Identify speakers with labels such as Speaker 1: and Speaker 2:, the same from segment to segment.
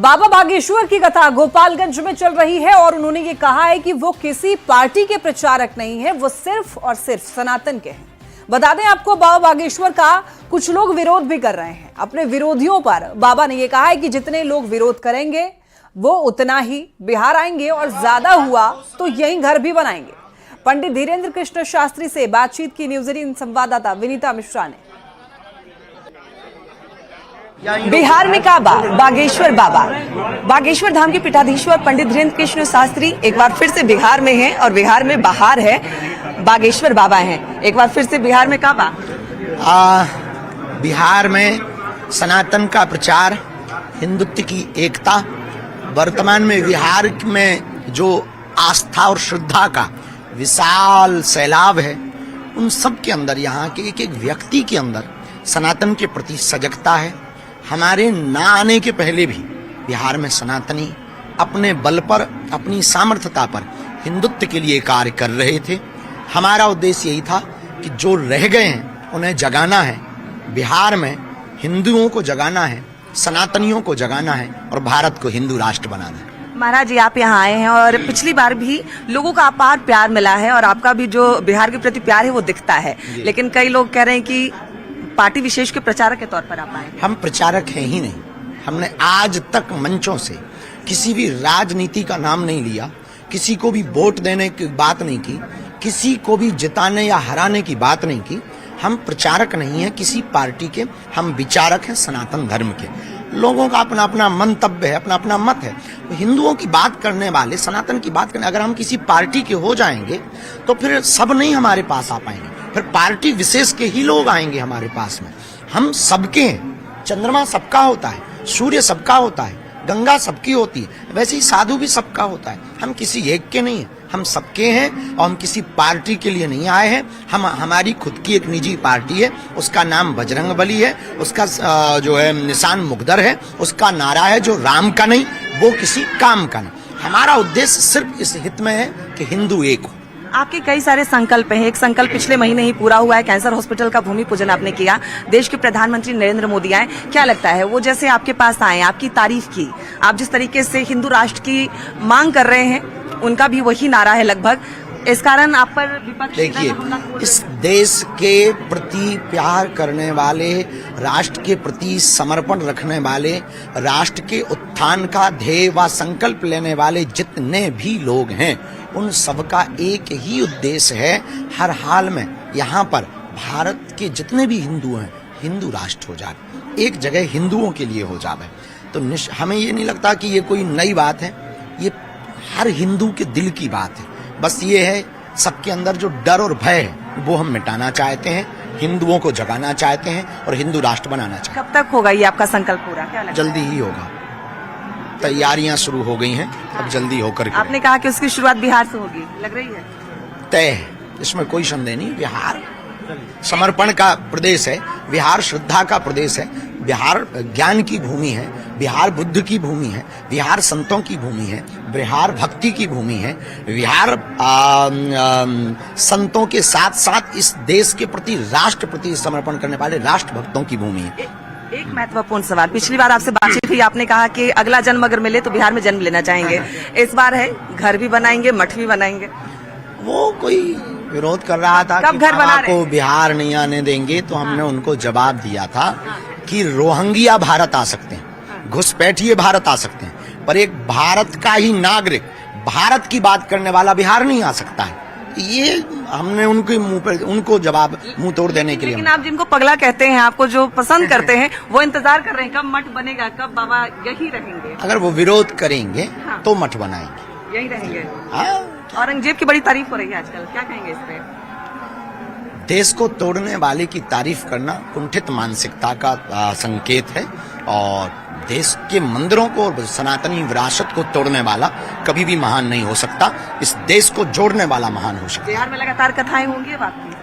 Speaker 1: बाबा बागेश्वर की कथा गोपालगंज में चल रही है और उन्होंने ये कहा है कि वो किसी पार्टी के प्रचारक नहीं है, वो सिर्फ और सिर्फ सनातन के हैं। बता दें आपको, बाबा बागेश्वर का कुछ लोग विरोध भी कर रहे हैं। अपने विरोधियों पर बाबा ने ये कहा है कि जितने लोग विरोध करेंगे वो उतना ही बिहार आएंगे और ज्यादा हुआ तो यहीं घर भी बनाएंगे। पंडित धीरेन्द्र कृष्ण शास्त्री से बातचीत की न्यूज 18 संवाददाता विनीता मिश्रा ने।
Speaker 2: बिहार में काबा बागेश्वर बाबा बागेश्वर धाम के पीठाधीश्वर पंडित धीरेन्द्र कृष्ण शास्त्री एक बार फिर से बिहार में हैं और बिहार में बाहर है बागेश्वर बाबा हैं। एक बार फिर से बिहार में काबा
Speaker 3: बिहार में सनातन का प्रचार, हिंदुत्व की एकता, वर्तमान में बिहार में जो आस्था और श्रद्धा का विशाल सैलाब है, उन सब के अंदर यहाँ के एक एक व्यक्ति के अंदर सनातन के प्रति सजगता है। हमारे ना आने के पहले भी बिहार में सनातनी अपने बल पर, अपनी सामर्थ्यता पर हिंदुत्व के लिए कार्य कर रहे थे। हमारा उद्देश्य यही था कि जो रह गए हैं उन्हें जगाना है, बिहार में हिंदुओं को जगाना है, सनातनियों को जगाना है और भारत को हिंदू राष्ट्र बनाना है।
Speaker 2: महाराज जी, आप यहाँ आए हैं और पिछली बार भी लोगों का अपार प्यार मिला है और आपका भी जो बिहार के प्रति प्यार है वो दिखता है, लेकिन कई लोग कह रहे हैं कि पार्टी विशेष के प्रचारक के तौर पर आप आए।
Speaker 3: हम प्रचारक हैं ही नहीं। हमने आज तक मंचों से किसी भी राजनीति का नाम नहीं लिया, किसी को भी वोट देने की बात नहीं की, किसी को भी जिताने या हराने की बात नहीं की। हम प्रचारक नहीं हैं किसी पार्टी के, हम विचारक हैं सनातन धर्म के। लोगों का अपना अपना मंतव्य है, अपना अपना मत है। हिंदुओं की बात करने वाले, सनातन की बात करने, अगर हम किसी पार्टी के हो जाएंगे तो फिर सब नहीं हमारे पास आ पाएंगे, फिर पार्टी विशेष के ही लोग आएंगे हमारे पास में। हम सबके हैं। चंद्रमा सबका होता है, सूर्य सबका होता है, गंगा सबकी होती है, वैसे ही साधु भी सबका होता है। हम किसी एक के नहीं हैं, हम सबके हैं और हम किसी पार्टी के लिए नहीं आए हैं। हमारी खुद की एक निजी पार्टी है, उसका नाम बजरंगबली है, उसका जो है निशान मुकद्दर है, उसका नारा है जो राम का नहीं वो किसी काम का नहीं। हमारा उद्देश्य सिर्फ इस हित में है कि हिंदू एक हो।
Speaker 2: आपके कई सारे संकल्प हैं। एक संकल्प पिछले महीने ही पूरा हुआ है, कैंसर हॉस्पिटल का भूमि पूजन आपने किया। देश के प्रधानमंत्री नरेंद्र मोदी आए, क्या लगता है वो जैसे आपके पास आए, आपकी तारीफ की, आप जिस तरीके से हिंदू राष्ट्र की मांग कर रहे हैं, उनका भी वही नारा है लगभग, इस कारण आप पर विपक्ष
Speaker 3: देखिए, इस देश के प्रति प्यार करने वाले, राष्ट्र के प्रति समर्पण रखने वाले, राष्ट्र के उत्थान का ध्येय व संकल्प लेने वाले जितने भी लोग हैं, उन सबका एक ही उद्देश्य है, हर हाल में यहाँ पर भारत के जितने भी हिंदू हैं हिंदू राष्ट्र हो जाए, एक जगह हिंदुओं के लिए हो जाए। तो हमें ये नहीं लगता कि ये कोई नई बात है, ये हर हिंदू के दिल की बात है। बस ये है, सबके अंदर जो डर और भय है वो हम मिटाना चाहते हैं, हिंदुओं को जगाना चाहते हैं और हिंदू राष्ट्र बनाना चाहते हैं।
Speaker 2: कब तक होगा ये आपका संकल्प पूरा? क्या लगता है?
Speaker 3: जल्दी ही होगा, तैयारियां शुरू हो गई हैं, अब जल्दी होकर के।
Speaker 2: आपने कहा कि उसकी शुरुआत बिहार से होगी, लग रही है
Speaker 3: तय है, इसमें कोई संदेह नहीं। बिहार समर्पण का प्रदेश है, बिहार श्रद्धा का प्रदेश है, बिहार ज्ञान की भूमि है, बिहार बुद्ध की भूमि है, बिहार संतों की भूमि है, बिहार भक्ति की भूमि है, बिहार संतों के साथ साथ इस देश के प्रति, राष्ट्र प्रति समर्पण करने वाले राष्ट्र भक्तों की भूमि है।
Speaker 2: एक महत्वपूर्ण सवाल, पिछली बार आपसे बातचीत हुई, आपने कहा कि अगला जन्म अगर मिले तो बिहार में जन्म लेना चाहेंगे। इस बार है घर भी बनाएंगे, मठ भी बनाएंगे।
Speaker 3: वो कोई विरोध कर रहा था कि बाबा को बिहार नहीं आने देंगे, तो हमने उनको जवाब दिया था कि रोहिंग्या भारत आ सकते हैं, घुसपैठिए भारत आ सकते हैं, पर एक भारत का ही नागरिक, भारत की बात करने वाला बिहार नहीं आ सकता है। ये हमने उनके मुंह पर, उनको जवाब मुंह तोड़ देने के लिए।
Speaker 2: लेकिन आप जिनको पगला कहते हैं, आपको जो पसंद करते हैं, वो इंतजार कर रहे हैं कब मठ बनेगा, कब बाबा यही रहेंगे।
Speaker 3: अगर वो विरोध करेंगे तो मठ बनाएंगे,
Speaker 2: यही रहेंगे। औरंगजेब की बड़ी तारीफ हो रही है आजकल, क्या कहेंगे इस पे?
Speaker 3: देश को तोड़ने वाले की तारीफ करना कुंठित मानसिकता का संकेत है और देश के मंदिरों को और सनातनी विरासत को तोड़ने वाला कभी भी महान नहीं हो सकता। इस देश को जोड़ने वाला महान हो सकता है।
Speaker 2: बिहार में लगातार कथाएं होंगी बात की।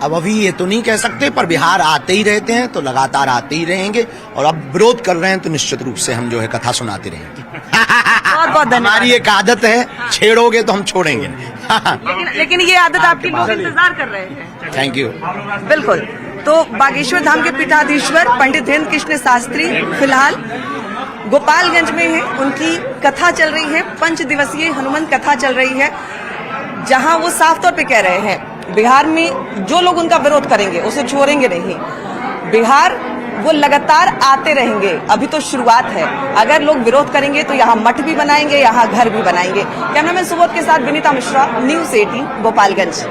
Speaker 3: अब अभी ये तो नहीं कह सकते, पर बिहार आते ही रहते हैं तो लगातार आते ही रहेंगे और अब विरोध कर रहे हैं तो निश्चित रूप से हम जो है कथा सुनाते रहेंगे।
Speaker 2: बहुत बहुत धन्यवाद।
Speaker 3: हमारी एक आदत है, छेड़ोगे तो हम छोड़ेंगे।
Speaker 2: लेकिन ये आदत आपकी लोग इंतजार कर रहे हैं।
Speaker 3: Thank you.
Speaker 2: बिल्कुल। तो बागेश्वर धाम के पीठाधीश्वर पंडित धीरेन्द्र कृष्ण शास्त्री फिलहाल गोपालगंज में है, उनकी कथा चल रही है, 5 दिवसीय हनुमान कथा चल रही है, जहां वो साफ तौर पे कह रहे हैं बिहार में जो लोग उनका विरोध करेंगे उसे छोड़ेंगे नहीं। बिहार वो लगातार आते रहेंगे, अभी तो शुरुआत है। अगर लोग विरोध करेंगे तो यहाँ मठ भी बनाएंगे, यहाँ घर भी बनाएंगे। कैमरामैन सुबोध के साथ विनीता मिश्रा, न्यूज़ 18 गोपालगंज।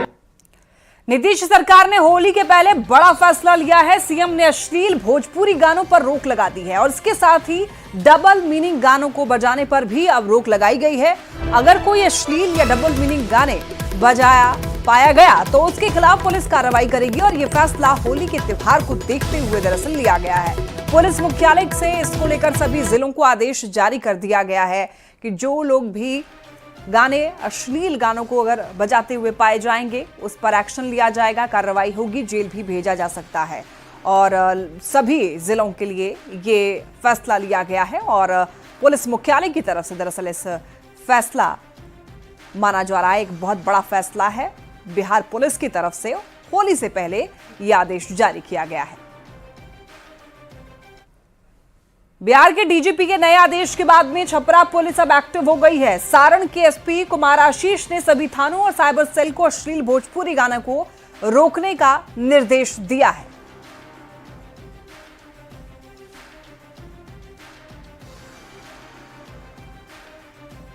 Speaker 1: नीतीश सरकार ने होली के पहले बड़ा फैसला लिया है। सीएम ने अश्लील भोजपुरी गानों पर रोक लगा दी है और इसके साथ ही डबल मीनिंग गानों को बजाने पर भी अब रोक लगाई गई है। अगर कोई अश्लील या डबल मीनिंग गाने बजाया पाया गया तो उसके खिलाफ पुलिस कार्रवाई करेगी और ये फैसला होली के त्योहार को देखते हुए दरअसल लिया गया है। पुलिस मुख्यालय से इसको लेकर सभी जिलों को आदेश जारी कर दिया गया है कि जो लोग भी गाने अश्लील गानों को अगर बजाते हुए पाए जाएंगे उस पर एक्शन लिया जाएगा, कार्रवाई होगी, जेल भी भेजा जा सकता है। और सभी जिलों के लिए ये फैसला लिया गया है और पुलिस मुख्यालय की तरफ से दरअसल इस फैसला माना जा रहा है, एक बहुत बड़ा फैसला है। बिहार पुलिस की तरफ से होली से पहले यह आदेश जारी किया गया है। बिहार के डीजीपी के नए आदेश के बाद में छपरा पुलिस अब एक्टिव हो गई है। सारण के एसपी कुमार आशीष ने सभी थानों और साइबर सेल को अश्लील भोजपुरी गाने को रोकने का निर्देश दिया है।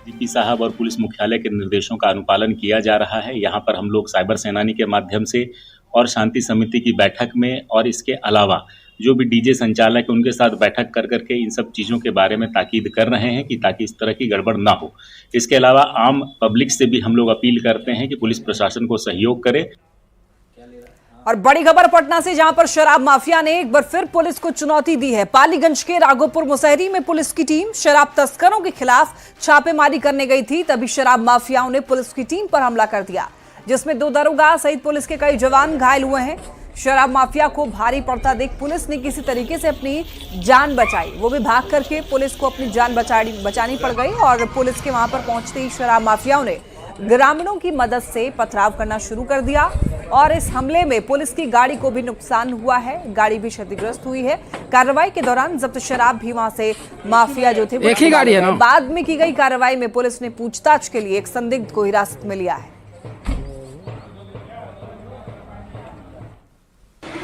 Speaker 4: डीजीपी साहब और पुलिस मुख्यालय के निर्देशों का अनुपालन किया जा रहा है। यहाँ पर हम लोग साइबर सेनानी के माध्यम से और शांति समिति की बैठक में और इसके अलावा जो भी डीजे संचालक है उनके साथ बैठक कर करके इन सब चीज़ों के बारे में ताकीद कर रहे हैं कि ताकि इस तरह की गड़बड़ ना हो। इसके अलावा आम पब्लिक से भी हम लोग अपील करते हैं कि पुलिस प्रशासन को सहयोग करे।
Speaker 1: और बड़ी खबर पटना से, जहां पर शराब माफिया ने एक बार फिर पुलिस को चुनौती दी है। पालीगंज के राघोपुर मुसहरी में पुलिस की टीम शराब तस्करों के खिलाफ छापेमारी करने गई थी, तभी शराब माफियाओं ने पुलिस की टीम पर हमला कर दिया, जिसमें 2 दरोगा सहित पुलिस के कई जवान घायल हुए हैं। शराब माफिया को भारी पड़ता देख पुलिस ने किसी तरीके से अपनी जान बचाई, वो भी भाग करके पुलिस को अपनी जान बचानी पड़ गई और पुलिस के वहां पर पहुंचते ही शराब माफियाओं ने ग्रामीणों की मदद से पथराव करना शुरू कर दिया और इस हमले में पुलिस की गाड़ी को भी नुकसान हुआ है, गाड़ी भी क्षतिग्रस्त हुई है। कार्रवाई के दौरान जब्त शराब भी वहां से माफिया जो थे
Speaker 5: एक ही गाड़ी है ना।
Speaker 1: बाद में की गई कार्रवाई में पुलिस ने पूछताछ के लिए एक संदिग्ध को हिरासत में लिया है।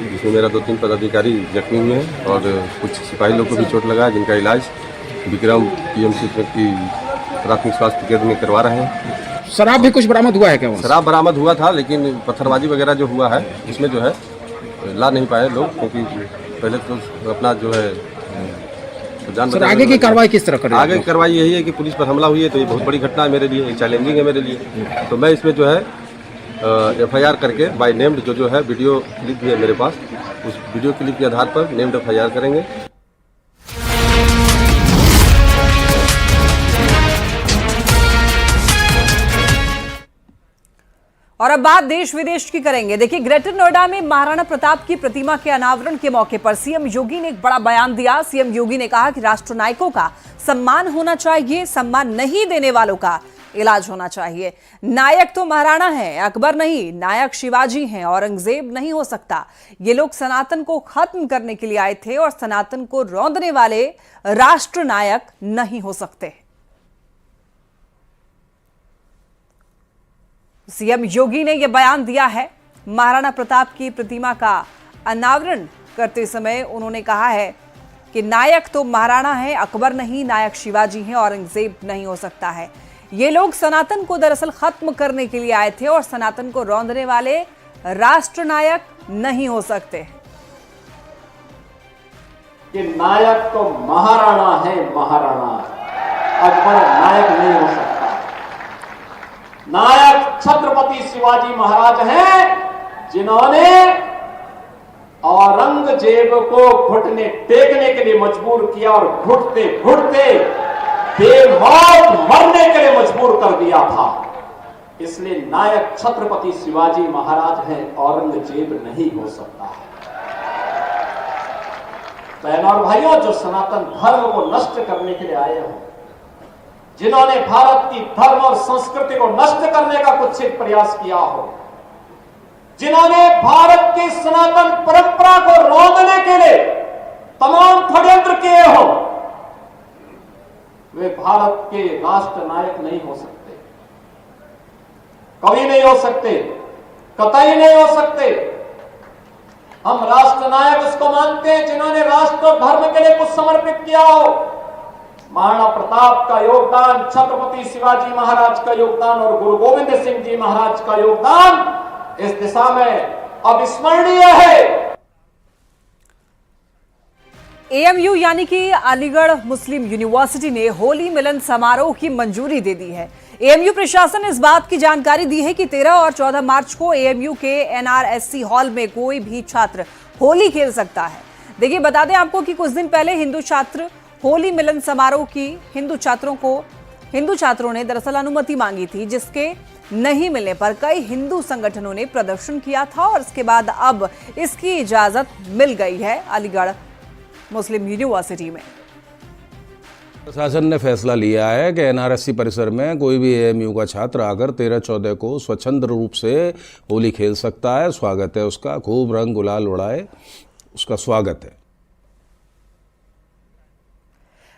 Speaker 6: जिसमें मेरा 2-3 पदाधिकारी जख्मी हुए हैं और कुछ सिपाही लोग को भी चोट लगा है, जिनका इलाज विक्रम पीएमसी की प्राथमिक स्वास्थ्य केंद्र में करवा रहे हैं।
Speaker 5: शराब भी कुछ बरामद हुआ है क्या?
Speaker 6: शराब बरामद हुआ था, लेकिन पत्थरबाजी वगैरह जो हुआ है इसमें जो है ला नहीं पाए लोग, क्योंकि पहले तो अपना जो है जान।
Speaker 5: सर, आगे की कार्रवाई किस तरह करें?
Speaker 6: आगे की कार्रवाई यही है कि पुलिस पर हमला हुई है तो ये बहुत बड़ी घटना है मेरे लिए, चैलेंजिंग है मेरे लिए। तो मैं इसमें जो है FIR करके बाय नेम्ड जो है वीडियो क्लिप भी है मेरे पास, उस वीडियो क्लिप के आधार पर नेम्ड FIR करेंगे।
Speaker 1: और अब बात देश विदेश की करेंगे। देखिए, ग्रेटर नोएडा में महाराणा प्रताप की प्रतिमा के अनावरण के मौके पर सीएम योगी ने एक बड़ा बयान दिया। सीएम योगी ने कहा कि राष्ट्रनायकों का सम्मान होना चाहिए, सम्मान नहीं देने वालों का इलाज होना चाहिए। नायक तो महाराणा है, अकबर नहीं। नायक शिवाजी हैं, औरंगजेब नहीं हो सकता। ये लोग सनातन को खत्म करने के लिए आए थे और सनातन को रौंदने वाले राष्ट्रनायक नहीं हो सकते। सीएम योगी ने यह बयान दिया है। महाराणा प्रताप की प्रतिमा का अनावरण करते समय उन्होंने कहा है कि नायक तो महाराणा है, अकबर नहीं। नायक शिवाजी हैं, औरंगजेब नहीं हो सकता है। ये लोग सनातन को दरअसल खत्म करने के लिए आए थे और सनातन को रौंदने वाले राष्ट्रनायक नहीं हो सकते।
Speaker 7: कि नायक तो महाराणा है, महाराणा, अकबर नायक नहीं हो सकता। नायक छत्रपति शिवाजी महाराज हैं, जिन्होंने औरंगजेब को घुटने टेकने के लिए मजबूर किया और घुटते घुटते बेमौत मरने के लिए मजबूर कर दिया था। इसलिए नायक छत्रपति शिवाजी महाराज हैं, औरंगजेब नहीं हो सकता है। बहनों और भाइयों, जो सनातन धर्म को नष्ट करने के लिए आए हो, जिन्होंने भारत की धर्म और संस्कृति को नष्ट करने का कुत्सित प्रयास किया हो, जिन्होंने भारत की सनातन परंपरा को रौंदने के लिए तमाम षड्यंत्र किए हो, वे भारत के राष्ट्र नायक नहीं हो सकते, कभी नहीं हो सकते, कतई नहीं हो सकते। हम राष्ट्र नायक उसको मानते हैं जिन्होंने राष्ट्र और धर्म के लिए कुछ समर्पित किया हो। महाराणा प्रताप का योगदान, छत्रपति शिवाजी महाराज का योगदान और गुरु गोविंद सिंह जी महाराज का योगदान इस दिशा में अविस्मरणीय है।
Speaker 1: एएमयू यानी कि अलीगढ़ मुस्लिम यूनिवर्सिटी ने होली मिलन समारोह की मंजूरी दे दी है। एएमयू प्रशासन ने इस बात की जानकारी दी है कि 13 और 14 मार्च को एएमयू के एनआरएससी हॉल में कोई भी छात्र होली खेल सकता है। देखिए, बता दें आपको कि कुछ दिन पहले हिंदू छात्र होली मिलन समारोह की हिंदू छात्रों ने दरअसल अनुमति मांगी थी, जिसके नहीं मिलने पर कई हिंदू संगठनों ने प्रदर्शन किया था और इसके बाद अब इसकी इजाजत मिल गई है अलीगढ़ मुस्लिम यूनिवर्सिटी में।
Speaker 8: प्रशासन ने फैसला लिया है कि एनआरएससी परिसर में कोई भी एएमयू का छात्र आकर 13-14 को स्वच्छंद रूप से होली खेल सकता है। स्वागत है उसका, खूब रंग गुलाल उड़ाए, उसका स्वागत है।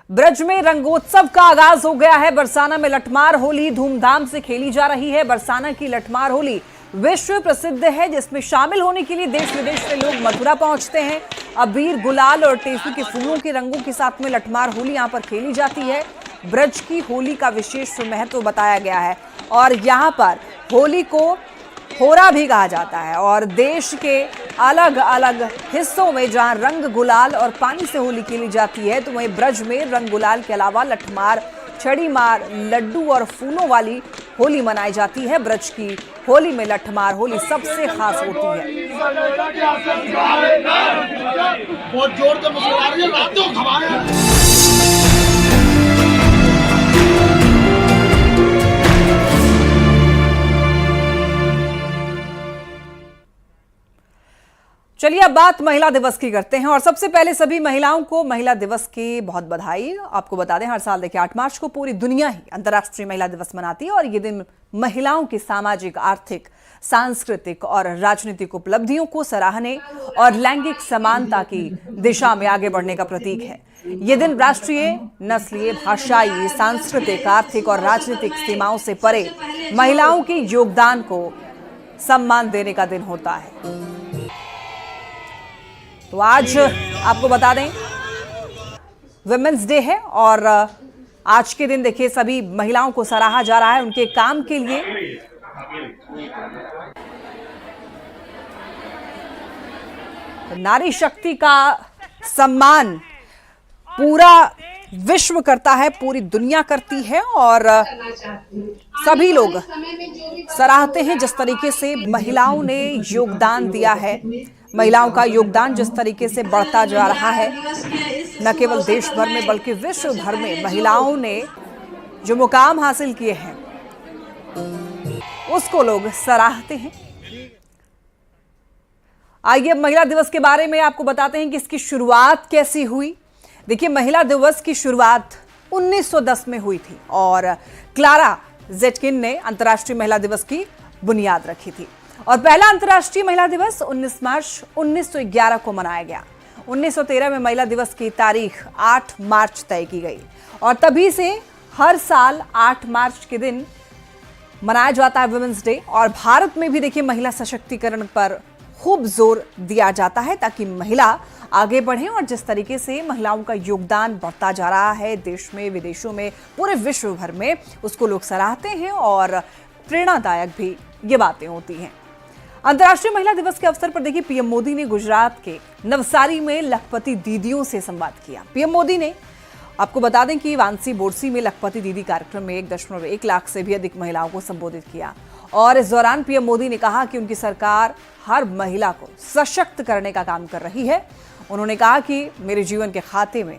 Speaker 1: ब्रज में रंगोत्सव का आगाज हो गया है। बरसाना में लठमार होली धूमधाम से खेली जा रही है। बरसाना की लठमार होली विश्व प्रसिद्ध है, जिसमें शामिल होने के लिए देश विदेश से लोग मथुरा पहुंचते हैं। अबीर, गुलाल और टेसू के फूलों के रंगों के साथ में लठमार होली यहां पर खेली जाती है। ब्रज की होली का विशेष महत्व बताया गया है और यहां पर होली को होरा भी कहा जाता है और देश के अलग अलग हिस्सों में जहां रंग गुलाल और पानी से होली खेली जाती है, तो वहीं ब्रज में रंग गुलाल के अलावा लठमार, छड़ी मार, लड्डू और फूलों वाली होली मनाई जाती है। ब्रज की होली में लठमार होली सबसे खास होती है। चलिए अब बात महिला दिवस की करते हैं और सबसे पहले सभी महिलाओं को महिला दिवस की बहुत बधाई। आपको बता दें, हर साल देखिए 8 मार्च को पूरी दुनिया ही अंतर्राष्ट्रीय महिला दिवस मनाती है और ये दिन महिलाओं की सामाजिक, आर्थिक, सांस्कृतिक और राजनीतिक उपलब्धियों को सराहने और लैंगिक समानता की दिशा में आगे बढ़ने का प्रतीक है। ये दिन राष्ट्रीय, नस्लीय, भाषाई, सांस्कृतिक, आर्थिक और राजनीतिक सीमाओं से परे महिलाओं के योगदान को सम्मान देने का दिन होता है। तो आज आपको बता दें विमेंस डे है और आज के दिन देखिए सभी महिलाओं को सराहा जा रहा है उनके काम के लिए। नारी शक्ति का सम्मान पूरा विश्व करता है, पूरी दुनिया करती है और सभी लोग सराहते हैं जिस तरीके से महिलाओं ने योगदान दिया है। महिलाओं का योगदान जिस तरीके से बढ़ता जा रहा है, न केवल देश भर में बल्कि विश्व भर में महिलाओं ने जो मुकाम हासिल किए हैं उसको लोग सराहते हैं। आइए महिला दिवस के बारे में आपको बताते हैं कि इसकी शुरुआत कैसी हुई। देखिए, महिला दिवस की शुरुआत 1910 में हुई थी और क्लारा ज़ेटकिन ने अंतर्राष्ट्रीय महिला दिवस की बुनियाद रखी थी और पहला अंतर्राष्ट्रीय महिला दिवस 19 मार्च 1911 को मनाया गया। 1913 में महिला दिवस की तारीख 8 मार्च तय की गई और तभी से हर साल 8 मार्च के दिन मनाया जाता है वुमेन्स डे। और भारत में भी देखिए महिला सशक्तिकरण पर खूब जोर दिया जाता है ताकि महिला आगे बढ़े और जिस तरीके से महिलाओं का योगदान बढ़ता जा रहा है देश में, विदेशों में, पूरे विश्व भर में, उसको लोग सराहते हैं और प्रेरणादायक भी ये बातें होती हैं। अंतर्राष्ट्रीय महिला दिवस के अवसर पर देखिए पीएम मोदी ने गुजरात के नवसारी में लखपति दीदियों से संवाद किया। पीएम मोदी ने आपको बता दें कि वांसी बोरसी में लखपति दीदी कार्यक्रम में 1.1 लाख से भी अधिक महिलाओं को संबोधित किया और इस दौरान पीएम मोदी ने कहा कि उनकी सरकार हर महिला को सशक्त करने का काम कर रही है। उन्होंने कहा कि मेरे जीवन के खाते में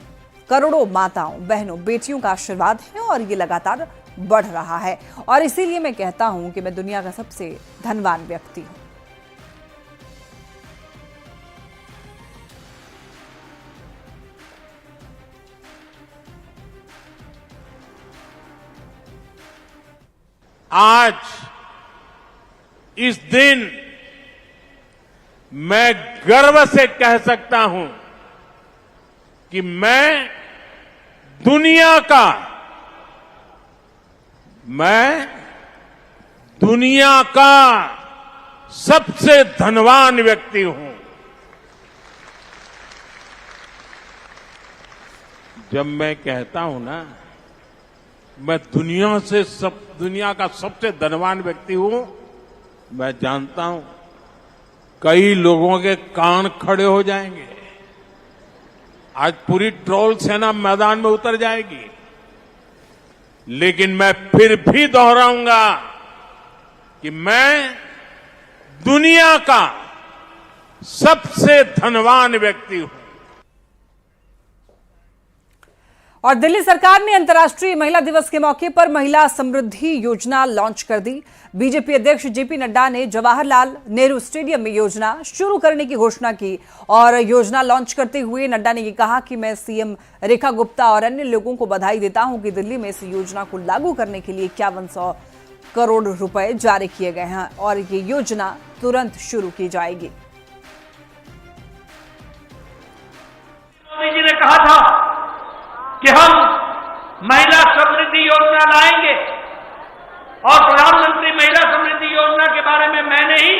Speaker 1: करोड़ों माताओं, बहनों, बेटियों का आशीर्वाद है और ये लगातार बढ़ रहा है और इसीलिए मैं कहता हूं कि मैं दुनिया का सबसे धनवान व्यक्ति हूं।
Speaker 9: आज इस दिन मैं गर्व से कह सकता हूं कि मैं दुनिया का मैं दुनिया का सबसे धनवान व्यक्ति हूं। जब मैं कहता हूं ना, मैं दुनिया का सबसे धनवान व्यक्ति हूं, मैं जानता हूं कई लोगों के कान खड़े हो जाएंगे। आज पूरी ट्रोल सेना मैदान में उतर जाएगी, लेकिन मैं फिर भी दोहराऊंगा कि मैं दुनिया का सबसे धनवान व्यक्ति हूं।
Speaker 1: और दिल्ली सरकार ने अंतर्राष्ट्रीय महिला दिवस के मौके पर महिला समृद्धि योजना लॉन्च कर दी। बीजेपी अध्यक्ष जेपी नड्डा ने जवाहरलाल नेहरू स्टेडियम में योजना शुरू करने की घोषणा की और योजना लॉन्च करते हुए नड्डा ने कहा कि मैं सीएम रेखा गुप्ता और अन्य लोगों को बधाई देता हूं कि दिल्ली में इस योजना को लागू करने के लिए 5100 करोड़ रुपए जारी किए गए हैं और ये योजना तुरंत शुरू की जाएगी।
Speaker 10: मोदी जी ने कहा था कि हम महिला समृद्धि योजना लाएंगे और प्रधानमंत्री महिला समृद्धि योजना के बारे में मैंने ही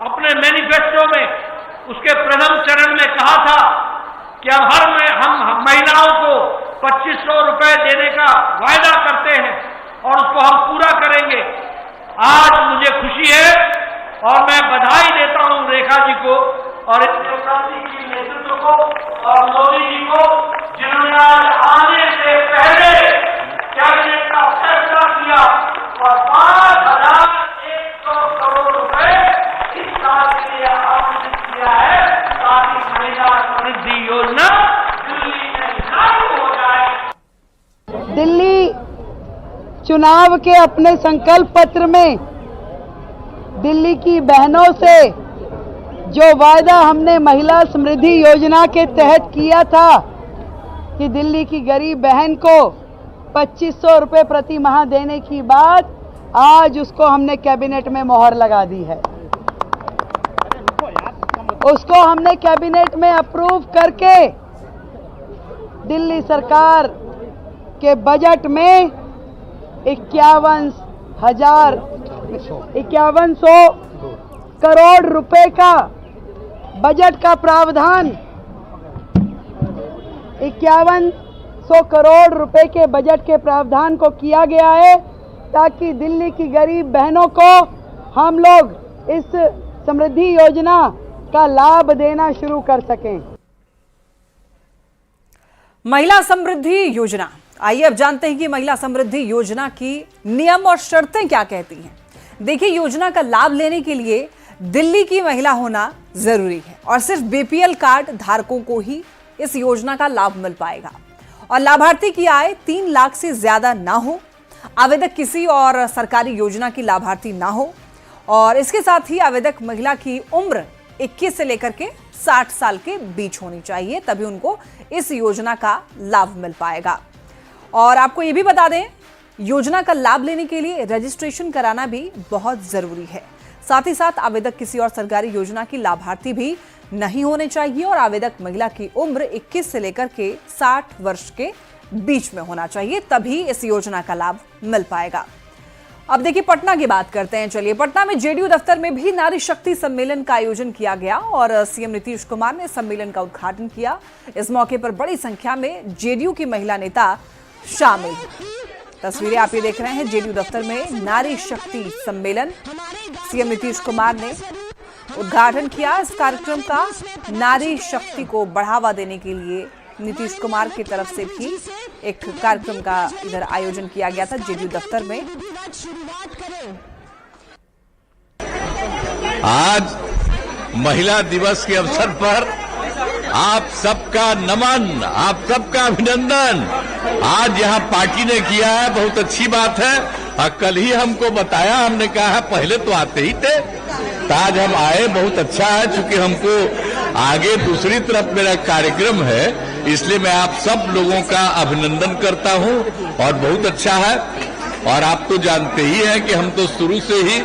Speaker 10: अपने मैनिफेस्टो में उसके प्रथम चरण में कहा था कि हम महिलाओं को 2500 रुपए देने का वायदा करते हैं और उसको हम पूरा करेंगे। आज मुझे खुशी है और मैं बधाई देता हूं रेखा जी को और इस नेतृत्व को और मोदी जी को, जिन्होंने आज आने से पहले कैबिनेट का फैसला किया और 5100 करोड़ रुपए इस साल के लिए आवंटित किया है ताकि महिला समृद्धि योजना दिल्ली में लागू हो जाए।
Speaker 11: दिल्ली चुनाव के अपने संकल्प पत्र में दिल्ली की बहनों से जो वायदा हमने महिला समृद्धि योजना के तहत किया था कि दिल्ली की गरीब बहन को 2500 रुपए प्रति माह देने की बात, आज उसको हमने कैबिनेट में मोहर लगा दी है। उसको हमने कैबिनेट में अप्रूव करके दिल्ली सरकार के बजट में 5100 करोड़ रुपए का बजट का प्रावधान 5100 करोड़ रुपए के बजट के प्रावधान को किया गया है ताकि दिल्ली की गरीब बहनों को हम लोग इस समृद्धि योजना का लाभ देना शुरू कर सकें।
Speaker 1: महिला समृद्धि योजना, आइए अब जानते हैं कि महिला समृद्धि योजना की नियम और शर्तें क्या कहती हैं। देखिए, योजना का लाभ लेने के लिए दिल्ली की महिला होना जरूरी है और सिर्फ बीपीएल कार्ड धारकों को ही इस योजना का लाभ मिल पाएगा और लाभार्थी की आय 3 लाख से ज्यादा ना हो, आवेदक किसी और सरकारी योजना की लाभार्थी ना हो और इसके साथ ही आवेदक महिला की उम्र 21 से लेकर के 60 साल के बीच होनी चाहिए, तभी उनको इस योजना का लाभ मिल पाएगा। और आपको ये भी बता दें, योजना का लाभ लेने के लिए रजिस्ट्रेशन कराना भी बहुत जरूरी है। साथ ही साथ आवेदक किसी और सरकारी योजना की लाभार्थी भी नहीं होने चाहिए और आवेदक महिला की उम्र 21 से लेकर के 60 वर्ष के बीच में होना चाहिए, तभी इस योजना का लाभ मिल पाएगा। अब देखिए, पटना की बात करते हैं। चलिए, पटना में जेडीयू दफ्तर में भी नारी शक्ति सम्मेलन का आयोजन किया गया और सीएम नीतीश कुमार ने सम्मेलन का उद्घाटन किया। इस मौके पर बड़ी संख्या में जेडीयू की महिला नेता शामिल। तस्वीरें आप ये देख रहे हैं, जेडीयू दफ्तर में नारी शक्ति सम्मेलन सीएम नीतीश कुमार ने उद्घाटन किया। इस कार्यक्रम का नारी शक्ति को बढ़ावा देने के लिए नीतीश कुमार की तरफ से भी एक कार्यक्रम का इधर आयोजन किया गया था जेडीयू दफ्तर में।
Speaker 12: आज महिला दिवस के अवसर पर आप सबका नमन, आप सबका अभिनंदन आज यहाँ पार्टी ने किया है, बहुत अच्छी बात है। कल ही हमको बताया, हमने कहा है पहले तो आते ही थे, तो आज हम आए, बहुत अच्छा है। चूंकि हमको आगे दूसरी तरफ मेरा कार्यक्रम है, इसलिए मैं आप सब लोगों का अभिनंदन करता हूं और बहुत अच्छा है। और आप तो जानते ही हैं कि हम तो शुरू से ही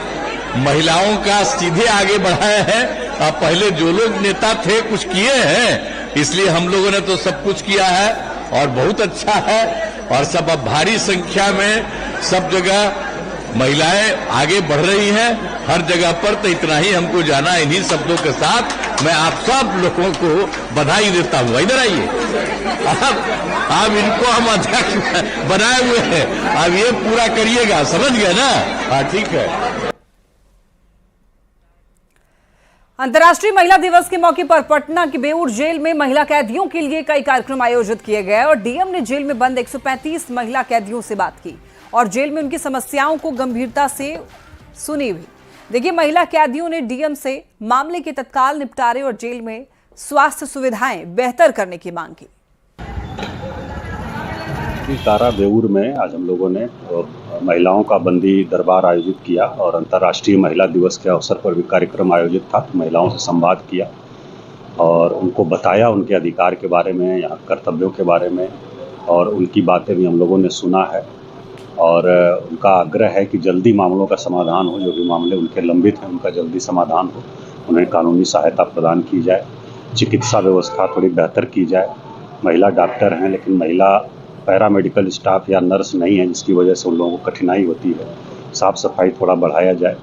Speaker 12: महिलाओं का सीधे आगे बढ़ाए हैं। पहले जो लोग नेता थे कुछ किए हैं, इसलिए हम लोगों ने तो सब कुछ किया है और बहुत अच्छा है। और सब अब भारी संख्या में सब जगह महिलाएं आगे बढ़ रही हैं हर जगह पर। तो इतना ही हमको जाना, इन्हीं शब्दों के साथ मैं आप सब लोगों को बधाई देता हूँ। इधर आइए, अब इनको हम अध्यक्ष बनाए हुए हैं, अब ये पूरा करिएगा, समझ गए ना? हाँ ठीक है।
Speaker 1: अंतर्राष्ट्रीय महिला दिवस के मौके पर पटना की बेऊर जेल में महिला कैदियों के लिए कई कार्यक्रम आयोजित किए गए और डीएम ने जेल में बंद 135 महिला कैदियों से बात की और जेल में उनकी समस्याओं को गंभीरता से सुनी भी। देखिए, महिला कैदियों ने डीएम से मामले के तत्काल निपटारे और जेल में स्वास्थ्य सुविधाएं बेहतर करने की मांग की।
Speaker 13: कारा बेऊर में आज हम लोगों ने महिलाओं का बंदी दरबार आयोजित किया और अंतर्राष्ट्रीय महिला दिवस के अवसर पर भी कार्यक्रम आयोजित था। तो महिलाओं से संवाद किया और उनको बताया उनके अधिकार के बारे में, यहाँ कर्तव्यों के बारे में, और उनकी बातें भी हम लोगों ने सुना है। और उनका आग्रह है कि जल्दी मामलों का समाधान हो, जो भी मामले उनके लंबित हैं उनका जल्दी समाधान हो, उन्हें कानूनी सहायता प्रदान की जाए, चिकित्सा व्यवस्था थोड़ी बेहतर की जाए। महिला डॉक्टर हैं लेकिन महिला पैरामेडिकल स्टाफ या नर्स नहीं है, जिसकी वजह से उन लोगों को कठिनाई होती है। साफ सफाई थोड़ा बढ़ाया जाए।